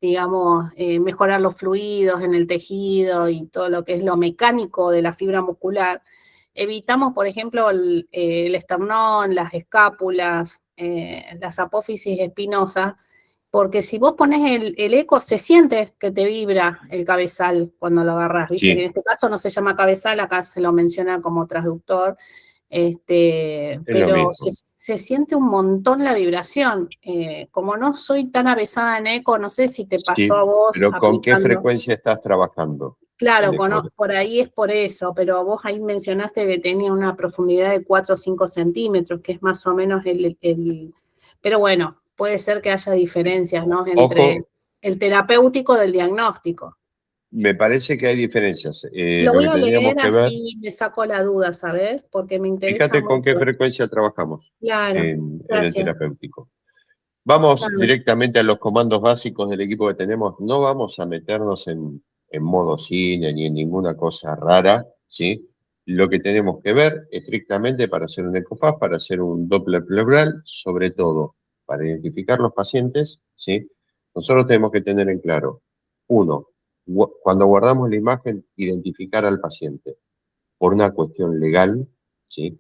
digamos, mejorar los fluidos en el tejido y todo lo que es lo mecánico de la fibra muscular, evitamos, por ejemplo, el esternón, las escápulas, las apófisis espinosas, porque si vos pones el eco, se siente que te vibra el cabezal cuando lo agarrás, ¿viste? Sí. Que en este caso no se llama cabezal, acá se lo menciona como transductor, lo pero mismo. se siente un montón la vibración. Como no soy tan avesada en eco, no sé si te pasó Sí, a vos pero ¿con qué aplicando. frecuencia estás trabajando? Claro, Alejo? por ahí es por eso, pero vos ahí mencionaste que tenía una profundidad de 4 o 5 centímetros, que es más o menos Pero bueno, puede ser que haya diferencias, ¿no? Entre Ojo, el terapéutico del diagnóstico. me parece que hay diferencias. Lo Lo voy que a tendríamos leer que ver, así me saco la duda, ¿sabes? Porque me interesa fíjate con qué mucho. frecuencia trabajamos Claro, en el gracias. terapéutico. Vamos Dale. directamente a los comandos básicos del equipo que tenemos. No vamos a meternos en modo cine ni en ninguna cosa rara, ¿sí? Lo que tenemos que ver estrictamente para hacer un ECOFAS, para hacer un Doppler pleural, sobre todo para identificar los pacientes, ¿sí? Nosotros tenemos que tener en claro, uno, cuando guardamos la imagen, identificar al paciente por una cuestión legal, ¿sí?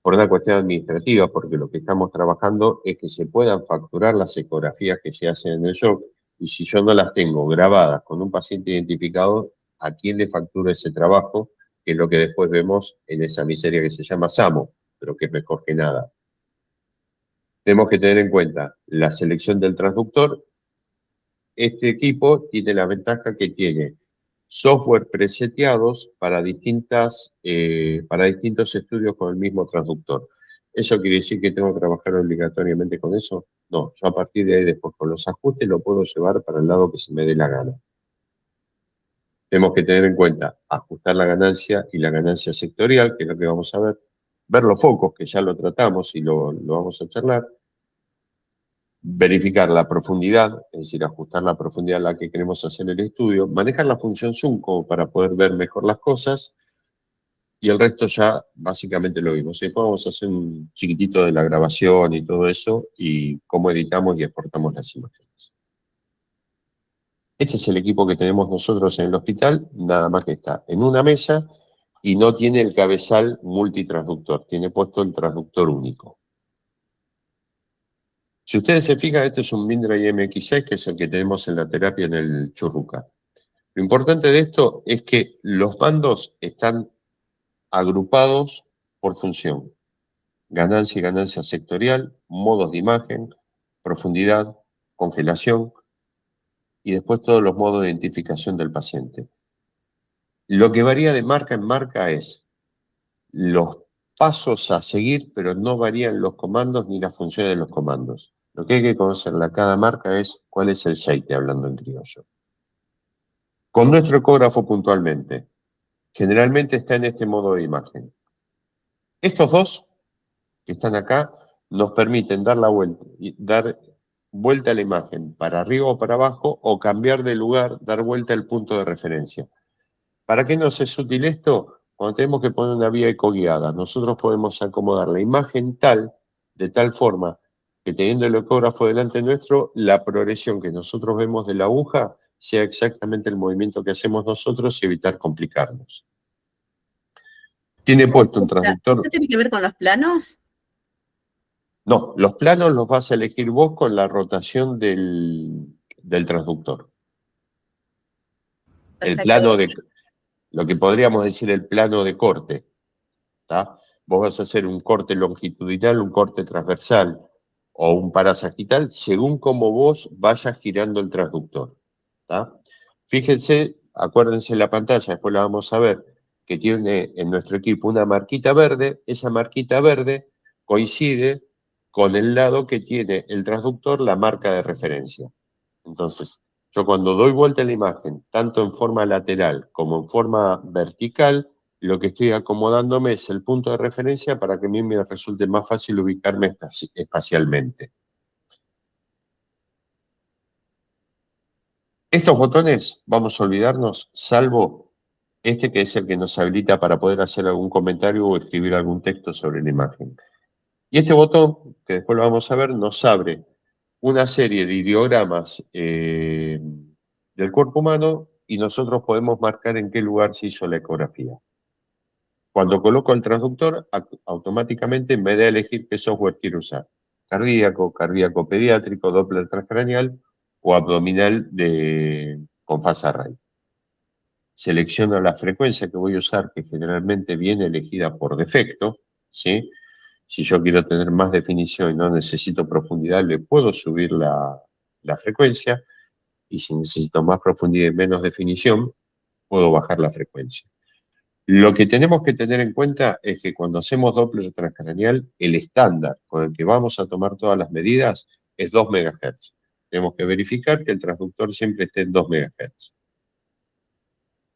Por una cuestión administrativa, porque lo que estamos trabajando es que se puedan facturar las ecografías que se hacen en el shock, y si yo no las tengo grabadas con un paciente identificado, ¿a quién le facturo ese trabajo? Que es lo que después vemos en esa miseria que se llama SAMO, pero que es mejor que nada. Tenemos que tener en cuenta la selección del transductor. Este equipo tiene la ventaja que tiene software preseteados para distintos estudios con el mismo transductor. ¿Eso quiere decir que tengo que trabajar obligatoriamente con eso? No, yo a partir de ahí después con los ajustes lo puedo llevar para el lado que se me dé la gana. tenemos que tener en cuenta ajustar la ganancia y la ganancia sectorial, que es lo que vamos a ver los focos, que ya lo tratamos y lo vamos a charlar, verificar la profundidad, es decir, ajustar la profundidad a la que queremos hacer el estudio, manejar la función zoom como para poder ver mejor las cosas, y el resto ya básicamente lo vimos. Después vamos a hacer un chiquitito de la grabación y todo eso, y cómo editamos y exportamos las imágenes. Este es el equipo que tenemos nosotros en el hospital, nada más que está en una mesa y no tiene el cabezal multitransductor, tiene puesto el transductor único. Si ustedes se fijan, este es un Mindray MX6, que es el que tenemos en la terapia en el Churruca. Lo importante de esto es que los bandos están agrupados por función. Ganancia y ganancia sectorial, modos de imagen, profundidad, congelación, y después todos los modos de identificación del paciente. Lo que varía de marca en marca es los pasos a seguir, pero no varían los comandos ni las funciones de los comandos. Lo que hay que conocer de cada marca es cuál es el aceite, hablando en criollo. Con nuestro ecógrafo puntualmente, generalmente está en este modo de imagen. Estos dos que están acá nos permiten dar vuelta a la imagen para arriba o para abajo, o cambiar de lugar, dar vuelta al punto de referencia. ¿Para qué nos es útil esto? Cuando tenemos que poner una vía ecoguiada, nosotros podemos acomodar la imagen de tal forma que teniendo el ecógrafo delante nuestro, la progresión que nosotros vemos de la aguja sea exactamente el movimiento que hacemos nosotros y evitar complicarnos. Tiene puesto un transductor. ¿Esto tiene que ver con los planos? No, los planos los vas a elegir vos con la rotación del transductor. Perfecto. El plano de, lo que podríamos decir el plano de corte, ¿tá? Vos vas a hacer un corte longitudinal, un corte transversal o un parasagital según como vos vayas girando el transductor, ¿tá? Fíjense, acuérdense en la pantalla, después la vamos a ver, que tiene en nuestro equipo una marquita verde. Esa marquita verde coincide con el lado que tiene el transductor la marca de referencia. Entonces, yo cuando doy vuelta a la imagen, tanto en forma lateral como en forma vertical, lo que estoy acomodándome es el punto de referencia para que a mí me resulte más fácil ubicarme espacialmente. Estos botones, vamos a olvidarnos, salvo este que es el que nos habilita para poder hacer algún comentario o escribir algún texto sobre la imagen. Y este botón, que después lo vamos a ver, nos abre una serie de ideogramas del cuerpo humano y nosotros podemos marcar en qué lugar se hizo la ecografía. Cuando coloco el transductor, automáticamente me da a elegir qué software quiero usar. Cardíaco, cardíaco pediátrico, Doppler transcranial o abdominal con fase array. Selecciono la frecuencia que voy a usar, que generalmente viene elegida por defecto, ¿sí? Si yo quiero tener más definición y no necesito profundidad, le puedo subir la frecuencia, y si necesito más profundidad y menos definición, puedo bajar la frecuencia. Lo que tenemos que tener en cuenta es que cuando hacemos Doppler transcranial, el estándar con el que vamos a tomar todas las medidas es 2 MHz. Tenemos que verificar que el transductor siempre esté en 2 MHz.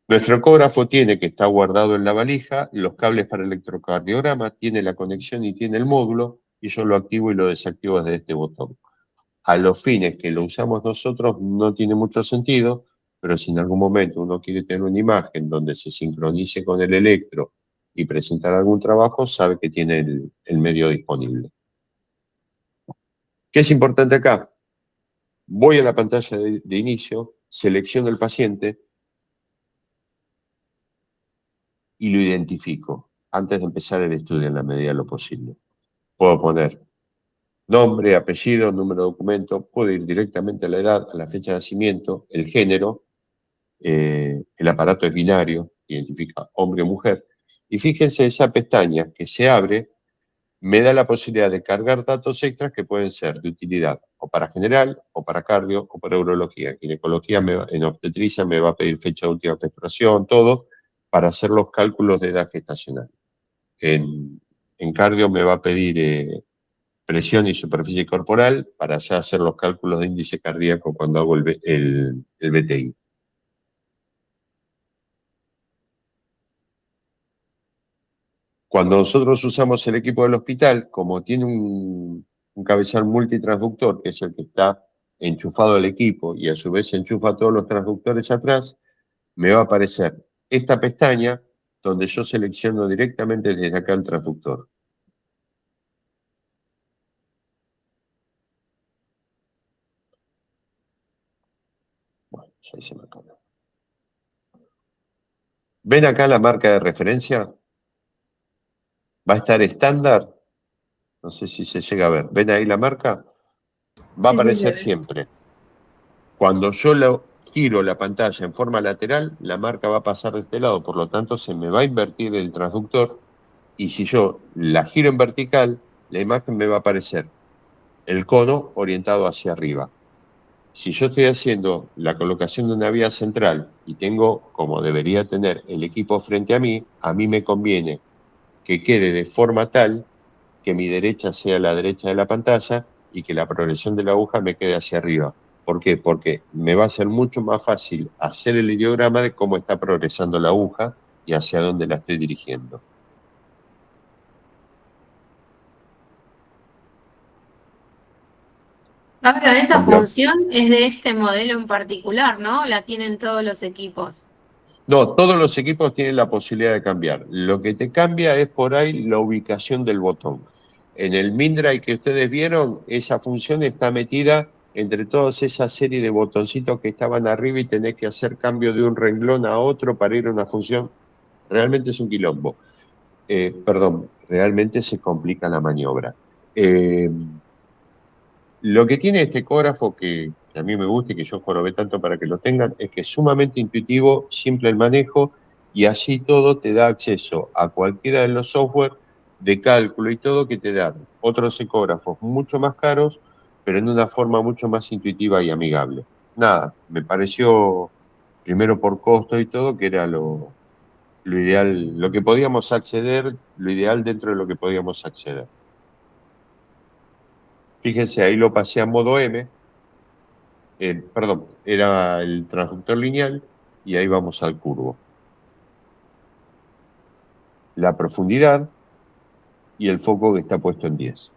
Nuestro ecógrafo tiene, que está guardado en la valija, los cables para electrocardiograma, tiene la conexión y tiene el módulo, y yo lo activo y lo desactivo desde este botón. A los fines que lo usamos nosotros no tiene mucho sentido, pero si en algún momento uno quiere tener una imagen donde se sincronice con el electro y presentar algún trabajo, sabe que tiene el medio disponible. ¿Qué es importante acá? Voy a la pantalla de inicio, selecciono el paciente y lo identifico antes de empezar el estudio en la medida de lo posible. Puedo poner nombre, apellido, número de documento, puedo ir directamente a la edad, a la fecha de nacimiento, el género, el aparato es binario, identifica hombre o mujer, y fíjense esa pestaña que se abre, me da la posibilidad de cargar datos extras que pueden ser de utilidad o para general, o para cardio, o para urología. Ginecología, en obstetricia me va a pedir fecha de última menstruación, todo, para hacer los cálculos de edad gestacional. En cardio me va a pedir presión y superficie corporal para ya hacer los cálculos de índice cardíaco cuando hago el BTI. Cuando nosotros usamos el equipo del hospital, como tiene un cabezal multitransductor, que es el que está enchufado al equipo y a su vez enchufa todos los transductores atrás, me va a aparecer esta pestaña donde yo selecciono directamente desde acá el transductor. Bueno, ya se me acabó. ¿Ven acá la marca de referencia? Va a estar estándar. No sé si se llega a ver. ¿Ven ahí la marca? Va a Sí, sí, aparecer se ve. siempre. Cuando yo giro la pantalla en forma lateral, la marca va a pasar de este lado, por lo tanto se me va a invertir el transductor, y si yo la giro en vertical, la imagen me va a aparecer el cono orientado hacia arriba. Si yo estoy haciendo la colocación de una vía central y tengo, como debería tener, el equipo frente a mí me conviene que quede de forma tal que mi derecha sea la derecha de la pantalla y que la progresión de la aguja me quede hacia arriba. ¿Por qué? Porque me va a ser mucho más fácil hacer el ideograma de cómo está progresando la aguja y hacia dónde la estoy dirigiendo. Ahora, esa Cambia. función es de este modelo en particular, ¿no? La tienen todos los equipos. No, todos los equipos tienen la posibilidad de cambiar. Lo que te cambia es por ahí la ubicación del botón. En el Mindray que ustedes vieron, esa función está metida entre todas esa serie de botoncitos que estaban arriba y tenés que hacer cambio de un renglón a otro para ir a una función. Realmente es un quilombo. Perdón, realmente se complica la maniobra. Lo que tiene este ecógrafo que a mí me gusta y que yo jorobé tanto para que lo tengan, es que es sumamente intuitivo, simple el manejo, y así todo te da acceso a cualquiera de los software de cálculo y todo que te dan otros ecógrafos mucho más caros, pero en una forma mucho más intuitiva y amigable. Nada, me pareció, primero por costo y todo, que era lo ideal, lo que podíamos acceder, lo ideal dentro de lo que podíamos acceder. Fíjense, ahí lo pasé a modo M. Perdón, era el transductor lineal y ahí vamos al curvo. La profundidad y el foco que está puesto en 10.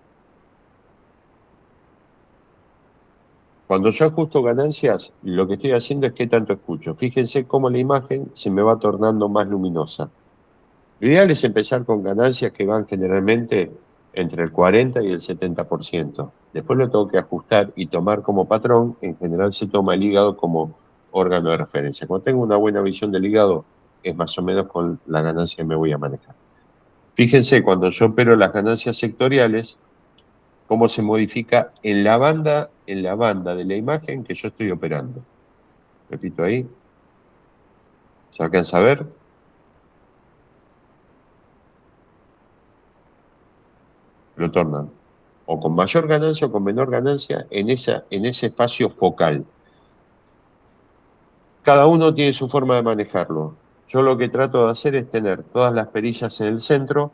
Cuando yo ajusto ganancias, lo que estoy haciendo es qué tanto escucho. Fíjense cómo la imagen se me va tornando más luminosa. Lo ideal es empezar con ganancias que van generalmente entre el 40 y el 70%. Después lo tengo que ajustar y tomar como patrón. En general se toma el hígado como órgano de referencia. Cuando tengo una buena visión del hígado, es más o menos con la ganancia que me voy a manejar. Fíjense, cuando yo opero las ganancias sectoriales, cómo se modifica en la banda de la imagen que yo estoy operando. Repito ahí. ¿Se alcanza a ver? Lo tornan o con mayor ganancia o con menor ganancia en ese espacio focal. Cada uno tiene su forma de manejarlo. Yo lo que trato de hacer es tener todas las perillas en el centro,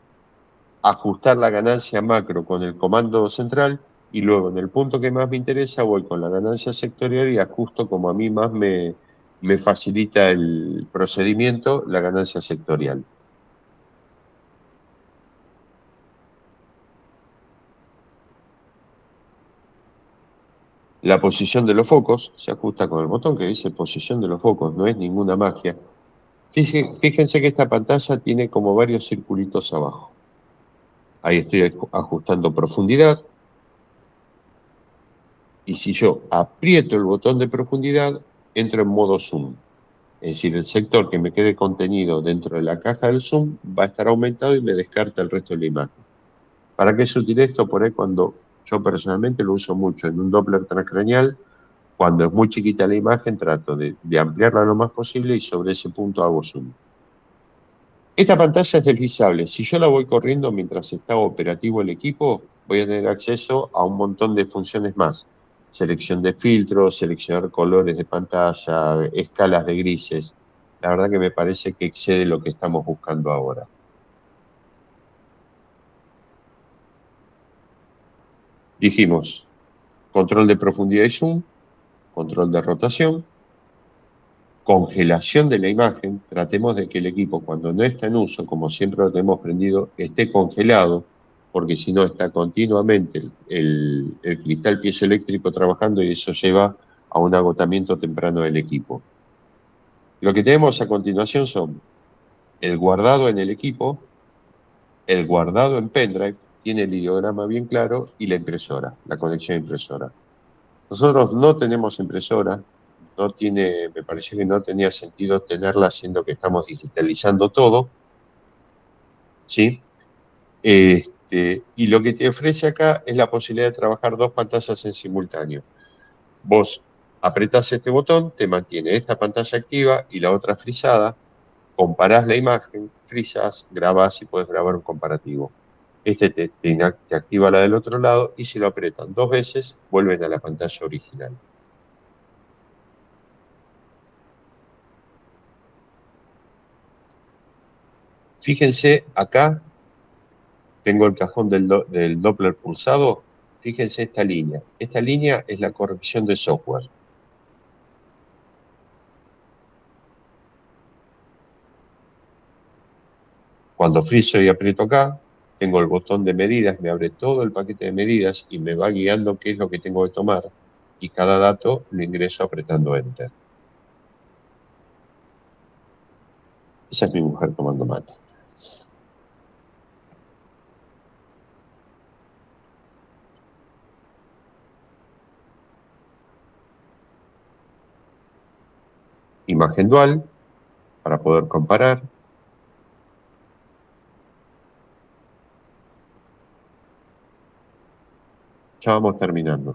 ajustar la ganancia macro con el comando central y luego en el punto que más me interesa voy con la ganancia sectorial y ajusto como a mí más me facilita el procedimiento la ganancia sectorial. La posición de los focos se ajusta con el botón que dice posición de los focos, no es ninguna magia. Fíjense que esta pantalla tiene como varios circulitos abajo. Ahí estoy ajustando profundidad. Y si yo aprieto el botón de profundidad, entro en modo zoom. Es decir, el sector que me quede contenido dentro de la caja del zoom va a estar aumentado y me descarta el resto de la imagen. ¿Para qué es útil esto? Por ahí cuando yo personalmente lo uso mucho en un Doppler transcranial, cuando es muy chiquita la imagen, trato de ampliarla lo más posible y sobre ese punto hago zoom. Esta pantalla es deslizable. Si yo la voy corriendo mientras está operativo el equipo, voy a tener acceso a un montón de funciones más. Selección de filtros, seleccionar colores de pantalla, escalas de grises. La verdad que me parece que excede lo que estamos buscando ahora. Dijimos, control de profundidad y zoom, control de rotación, congelación de la imagen. Tratemos de que el equipo, cuando no está en uso, como siempre lo tenemos prendido, esté congelado, porque si no está continuamente el cristal piezoeléctrico trabajando y eso lleva a un agotamiento temprano del equipo. Lo que tenemos a continuación son el guardado en el equipo, el guardado en pendrive, tiene el ideograma bien claro, y la impresora, la conexión a impresora. Nosotros no tenemos impresora, me pareció que no tenía sentido tenerla, siendo que estamos digitalizando todo, ¿sí? Y lo que te ofrece acá es la posibilidad de trabajar 2 pantallas en simultáneo. Vos apretás este botón, te mantiene esta pantalla activa y la otra frisada, comparás la imagen, frisás, grabás y puedes grabar un comparativo. Te activa la del otro lado y si lo apretan 2 veces, vuelven a la pantalla original. Fíjense acá, tengo el cajón del Doppler pulsado. Fíjense esta línea. Esta línea es la corrección de software. Cuando friso y aprieto acá, tengo el botón de medidas, me abre todo el paquete de medidas y me va guiando qué es lo que tengo que tomar. Y cada dato lo ingreso apretando Enter. Esa es mi mujer tomando mate. Imagen dual, para poder comparar. Ya vamos terminando.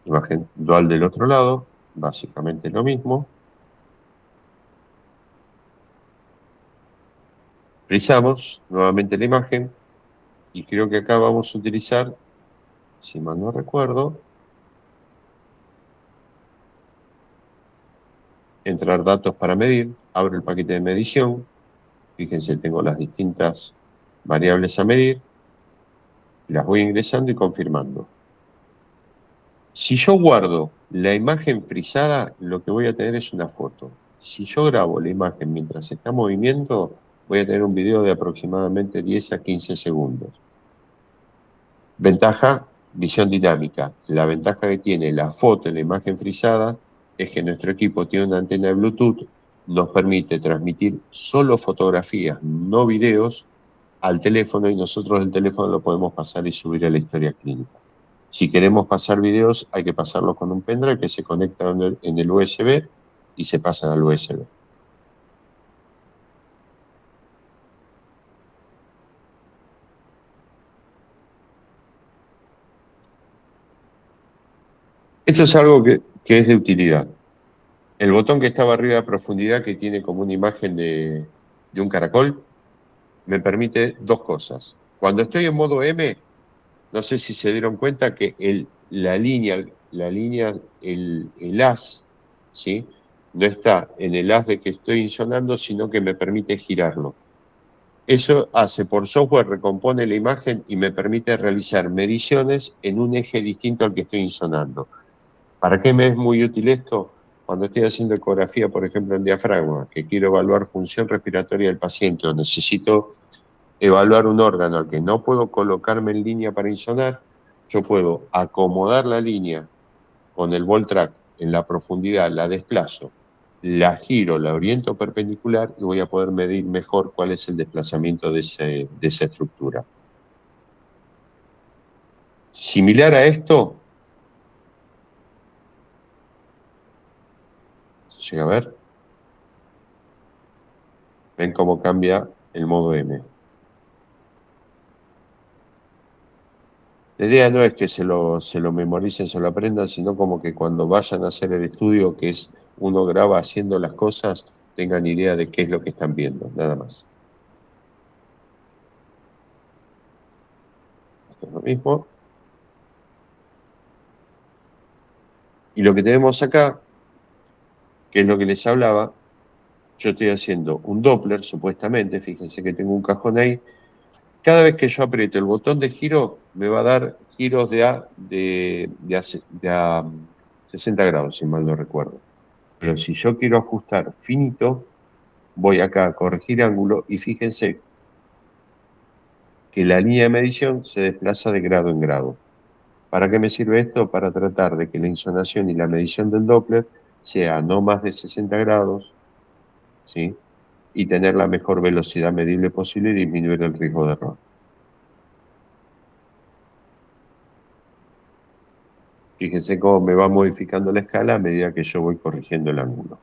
Imagen dual del otro lado, básicamente lo mismo. Frisamos nuevamente la imagen y creo que acá vamos a utilizar, si mal no recuerdo, entrar datos para medir, abro el paquete de medición, fíjense, tengo las distintas variables a medir, las voy ingresando y confirmando. Si yo guardo la imagen frisada, lo que voy a tener es una foto. Si yo grabo la imagen mientras está en movimiento, voy a tener un video de aproximadamente 10 a 15 segundos. Ventaja, visión dinámica. La ventaja que tiene la foto en la imagen frisada es que nuestro equipo tiene una antena de Bluetooth, nos permite transmitir solo fotografías, no videos, al teléfono y nosotros el teléfono lo podemos pasar y subir a la historia clínica. Si queremos pasar videos, hay que pasarlo con un pendrive que se conecta en el USB y se pasan al USB. Esto es algo que es de utilidad. El botón que estaba arriba de profundidad, que tiene como una imagen de un caracol, me permite 2 cosas. Cuando estoy en modo M, no sé si se dieron cuenta que el haz, ¿sí? No está en el haz de que estoy insonando, sino que me permite girarlo. Eso hace por software, recompone la imagen y me permite realizar mediciones en un eje distinto al que estoy insonando. ¿Para qué me es muy útil esto? Cuando estoy haciendo ecografía, por ejemplo, en diafragma, que quiero evaluar función respiratoria del paciente o necesito evaluar un órgano al que no puedo colocarme en línea para insonar, yo puedo acomodar la línea con el Voltrac en la profundidad, la desplazo, la giro, la oriento perpendicular y voy a poder medir mejor cuál es el desplazamiento de esa estructura. Similar a esto, ¿se llega a ver? Ven cómo cambia el modo M. La idea no es que se lo memoricen, se lo aprendan, sino como que cuando vayan a hacer el estudio, que es uno graba haciendo las cosas, tengan idea de qué es lo que están viendo, nada más. Esto es lo mismo. Y lo que tenemos acá, que es lo que les hablaba, yo estoy haciendo un Doppler, supuestamente, fíjense que tengo un cajón ahí, cada vez que yo apriete el botón de giro, me va a dar giros de a 60 grados, si mal no recuerdo. Pero si yo quiero ajustar finito, voy acá a corregir ángulo y fíjense que la línea de medición se desplaza de grado en grado. ¿Para qué me sirve esto? Para tratar de que la insonación y la medición del Doppler sea no más de 60 grados, ¿sí? Y tener la mejor velocidad medible posible y disminuir el riesgo de error. Fíjense cómo me va modificando la escala a medida que yo voy corrigiendo el ángulo.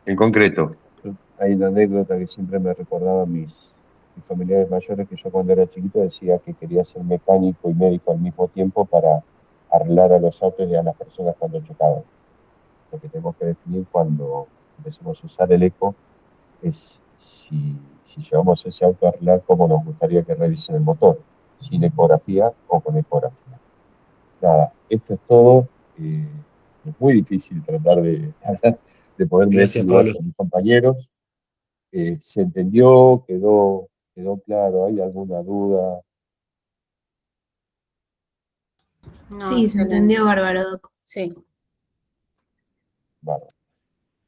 En concreto, hay una anécdota que siempre me recordaban mis familiares mayores, que yo cuando era chiquito decía que quería ser mecánico y médico al mismo tiempo para arreglar a los autos y a las personas cuando chocaban. Lo que tenemos que definir cuando empecemos a usar el eco es si llevamos ese auto a arreglar, cómo nos gustaría que revisen el motor, sin ecografía o con ecografía. Nada, esto es todo. Es muy difícil tratar de ponerme en ese Gracias, lugar Pablo. con mis compañeros. ¿Se entendió? ¿Quedó claro? ¿Hay alguna duda? No, Sí, se excelente. entendió bárbaro, Doc. Sí. Vale.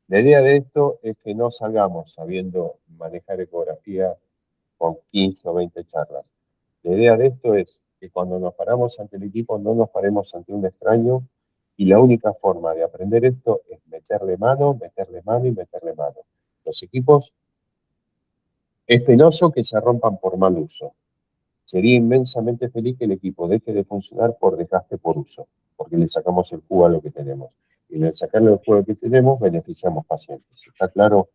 La idea de esto es que no salgamos sabiendo manejar ecografía con 15 o 20 charlas. La idea de esto es que cuando nos paramos ante el equipo no nos paremos ante un extraño, y la única forma de aprender esto es meterle mano y meterle mano. Los equipos es penoso que se rompan por mal uso. Sería inmensamente feliz que el equipo deje de funcionar por desgaste por uso, porque le sacamos el jugo a lo que tenemos. Y en el sacarle el jugo a lo que tenemos, beneficiamos pacientes. ¿Está claro?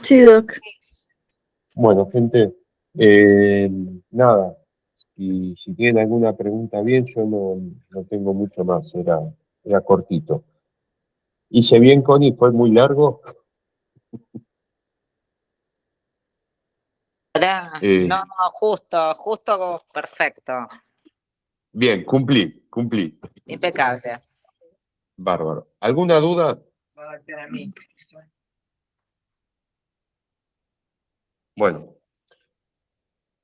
Sí, Doc. Bueno, gente, nada. Y si tienen alguna pregunta bien, yo no tengo mucho más. Era cortito. Hice bien, Connie, fue muy largo. No, justo como perfecto, Bien, cumplí. impecable. Bárbaro. ¿Alguna duda? Bueno,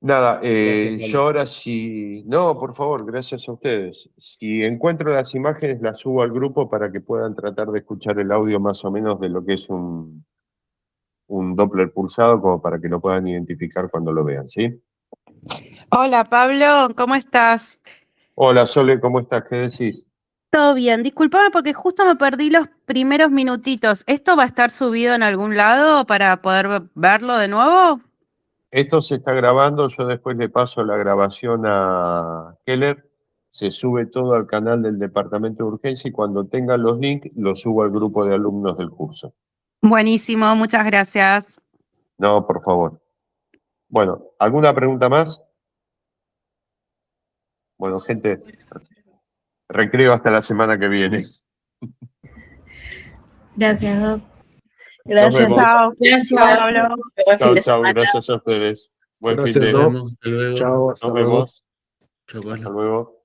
nada, Gracias, Pablo. yo ahora sí. No, por favor, gracias a ustedes. Si encuentro las imágenes, las subo al grupo para que puedan tratar de escuchar el audio más o menos de lo que es un Doppler pulsado, como para que lo puedan identificar cuando lo vean, ¿sí? Hola Pablo, ¿cómo estás? Hola, Sole, ¿cómo estás? ¿Qué decís? Todo bien, discúlpame porque justo me perdí los primeros minutitos. ¿Esto va a estar subido en algún lado para poder verlo de nuevo? Esto se está grabando, yo después le paso la grabación a Keller, se sube todo al canal del departamento de urgencia y cuando tenga los links lo subo al grupo de alumnos del curso. Buenísimo, muchas gracias. No, por favor. Bueno, ¿alguna pregunta más? Bueno, gente, recreo hasta la semana que viene. Gracias, Doc. Nos Gracias, vemos. Chao. Gracias. Chao, Pablo. Chao, chao, gracias a ustedes. Buen fin Nos de. vemos, hasta luego. Nos vemos. Chao, Hasta Pablo. luego.